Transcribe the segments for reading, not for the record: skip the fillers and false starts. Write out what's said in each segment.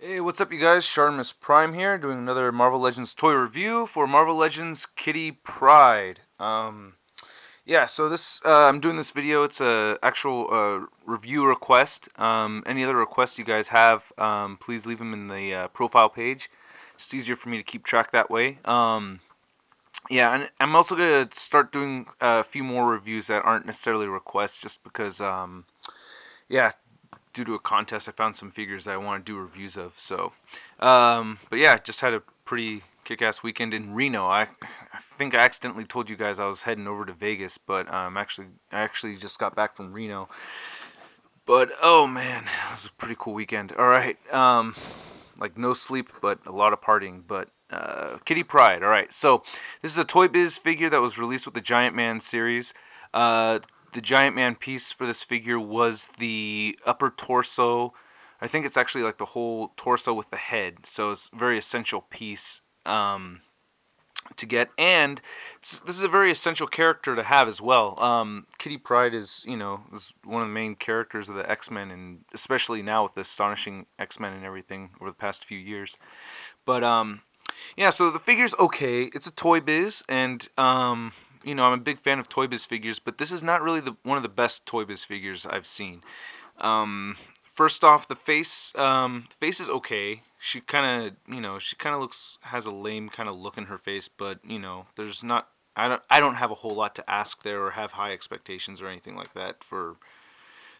Hey, what's up, you guys? Sharmus Prime here, doing another Marvel Legends toy review for Marvel Legends Kitty Pryde. Yeah, so I'm doing this video. It's a actual review request. Any other requests you guys have, please leave them in the profile page. It's easier for me to keep track that way. Yeah, and I'm also gonna start doing a few more reviews that aren't necessarily requests, just because, yeah, due to a contest, I found some figures that I want to do reviews of. So, but yeah, just had a pretty kick-ass weekend in Reno. I think I accidentally told you guys I was heading over to Vegas, but I actually just got back from Reno. But oh man, it was a pretty cool weekend. All right, like no sleep, but a lot of partying. But Kitty Pryde. All right, so this is a Toy Biz figure that was released with the Giant Man series. The Giant Man piece for this figure was the upper torso. I think it's actually like the whole torso with the head, so it's a very essential piece. To get, and this is a very essential character to have as well. Kitty Pryde is one of the main characters of the X-Men, and especially now with the astonishing X-Men and everything over the past few years. But yeah, so the figure's okay. It's a Toy Biz, and I'm a big fan of Toy Biz figures, but this is not really one of the best Toy Biz figures I've seen. Um, First off, the face is okay. She kind of has a lame kind of look in her face, but there's not. I don't have a whole lot to ask there or have high expectations or anything like that for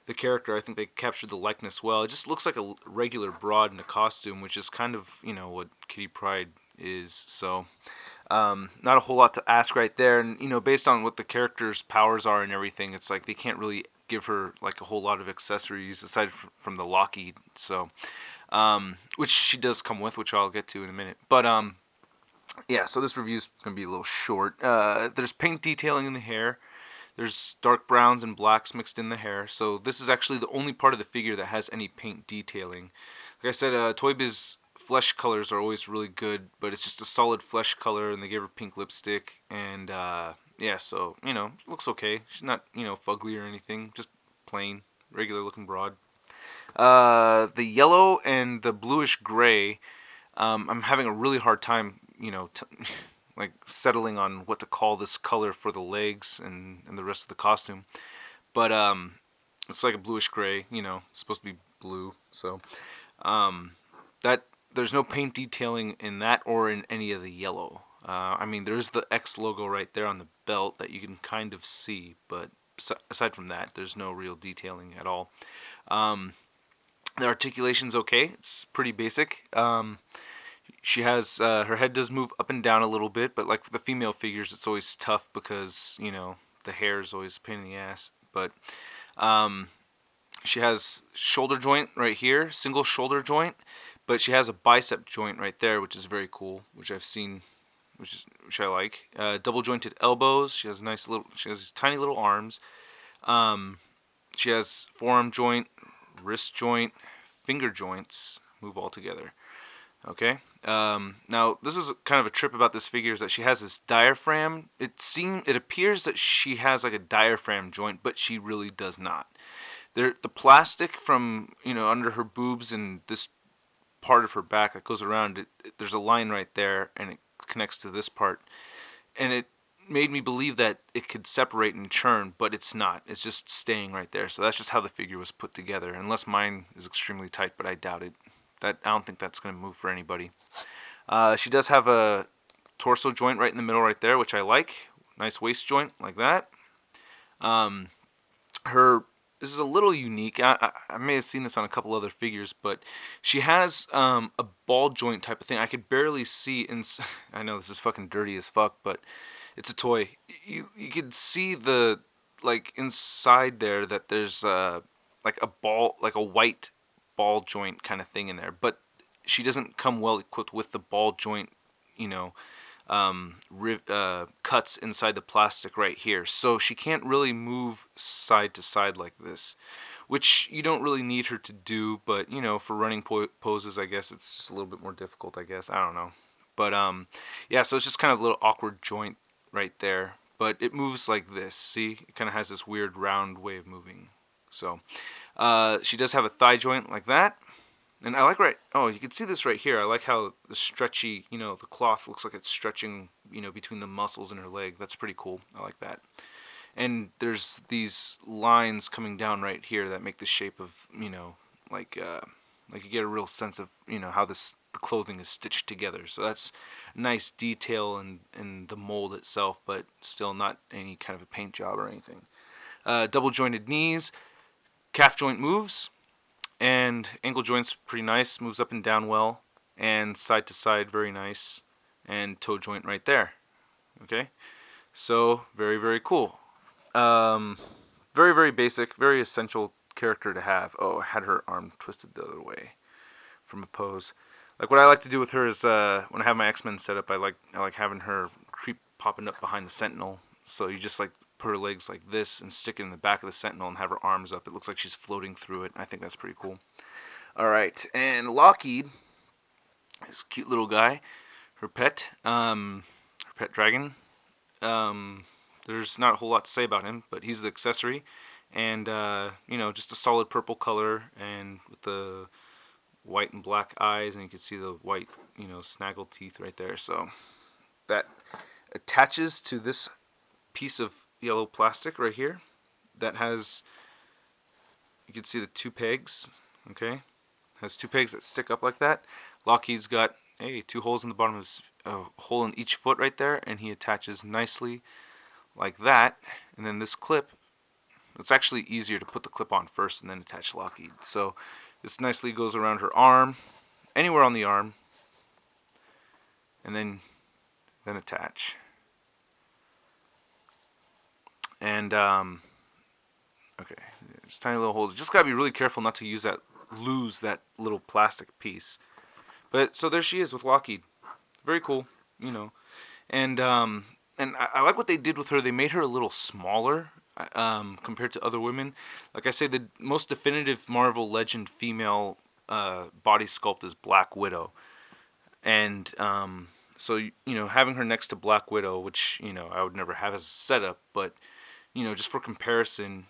the character. I think they captured the likeness well. It just looks like a regular broad in a costume, which is kind of what Kitty Pryde is. So not a whole lot to ask right there. And based on what the character's powers are and everything, it's like they can't really give her like a whole lot of accessories aside from the Lockheed. So which she does come with, which I'll get to in a minute. But yeah, so this review's gonna be a little short. There's paint detailing in the hair. There's dark browns and blacks mixed in the hair. So this is actually the only part of the figure that has any paint detailing. Like I said, Toy Biz flesh colors are always really good, but it's just a solid flesh color, and they gave her pink lipstick, and yeah, so it looks okay. She's not fugly or anything, just plain, regular looking broad. The yellow and the bluish gray, I'm having a really hard time, like settling on what to call this color for the legs and the rest of the costume. But it's like a bluish gray, it's supposed to be blue. So um, that there's no paint detailing in that or in any of the yellow. I mean, there's the X logo right there on the belt that you can kind of see, but aside from that, there's no real detailing at all. Um, the articulation's okay. It's pretty basic. She has her head does move up and down a little bit, but like for the female figures, it's always tough because the hair is always a pain in the ass. But um, she has shoulder joint right here, single shoulder joint, but she has a bicep joint right there, which is very cool, which I've seen, which I like. Double jointed elbows. She has she has these tiny little arms. Um, she has forearm joint, wrist joint, finger joints move all together. Okay. Now this is kind of a trip about this figure is that she has this diaphragm. It appears that she has like a diaphragm joint, but she really does not. The plastic from under her boobs and this part of her back that goes around there's a line right there, and it connects to this part, and it made me believe that it could separate and churn, but it's not. It's just staying right there. So that's just how the figure was put together. Unless mine is extremely tight, but I doubt it. I don't think that's going to move for anybody. She does have a torso joint right in the middle right there, which I like. Nice waist joint like that. Um, her This is a little unique. I may have seen this on a couple other figures, but she has a ball joint type of thing. I could barely see I know this is fucking dirty as fuck, but it's a toy. You could see the like inside there that there's like a ball, like a white ball joint kind of thing in there, but she doesn't come well equipped with the ball joint, you know, cuts inside the plastic right here. So she can't really move side to side like this, which you don't really need her to do, but for running poses, I guess it's just a little bit more difficult, I guess. I don't know. But yeah, so it's just kind of a little awkward joint right there. But it moves like this. See? It kind of has this weird round way of moving. So she does have a thigh joint like that. And I like oh, you can see this right here. I like how the stretchy, the cloth looks like it's stretching, between the muscles in her leg. That's pretty cool. I like that. And there's these lines coming down right here that make the shape of, like like you get a real sense of, how the clothing is stitched together. So that's nice detail in the mold itself, but still not any kind of a paint job or anything. Double jointed knees, calf joint moves, and ankle joints pretty nice, moves up and down well, and side to side very nice, and toe joint right there. Okay, so very, very cool. Um, very, very basic, very essential character to have. Oh, I had her arm twisted the other way from a pose. Like what I like to do with her is when I have my X-Men set up, I like having her creep popping up behind the Sentinel. So you just like put her legs like this and stick it in the back of the Sentinel and have her arms up. It looks like she's floating through it. I think that's pretty cool. All right, and Lockheed, this cute little guy, her pet dragon. Um, there's not a whole lot to say about him, but he's the accessory, and just a solid purple color, and with the white and black eyes, and you can see the white, snaggle teeth right there. So that attaches to this piece of yellow plastic right here. That has, you can see the two pegs. Okay, has two pegs that stick up like that. Lockheed's got two holes in the bottom of his hole in each foot right there, and he attaches nicely like that. And then this clip, it's actually easier to put the clip on first and then attach Lockheed. So this nicely goes around her arm, anywhere on the arm, and then attach. And okay, just tiny little holes. Just gotta be really careful not to lose that little plastic piece. But so there she is with Lockheed. Very cool, you know. And I like what they did with her. They made her a little smaller compared to other women. Like I say, the most definitive Marvel Legend female body sculpt is Black Widow, and so having her next to Black Widow, which I would never have as a setup, but just for comparison,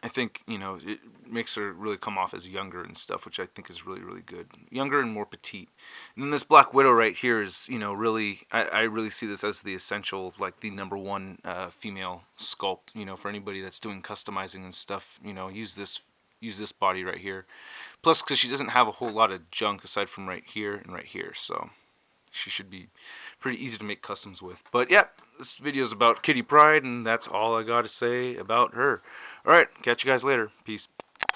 I think it makes her really come off as younger and stuff, which I think is really, really good. Younger and more petite. And then this Black Widow right here is really, I really see this as the essential, like the number one female sculpt. For anybody that's doing customizing and stuff, use this body right here. Plus, because she doesn't have a whole lot of junk aside from right here and right here, so she should be pretty easy to make customs with. But yeah, this video is about Kitty Pryde, and that's all I got to say about her. Alright, catch you guys later. Peace.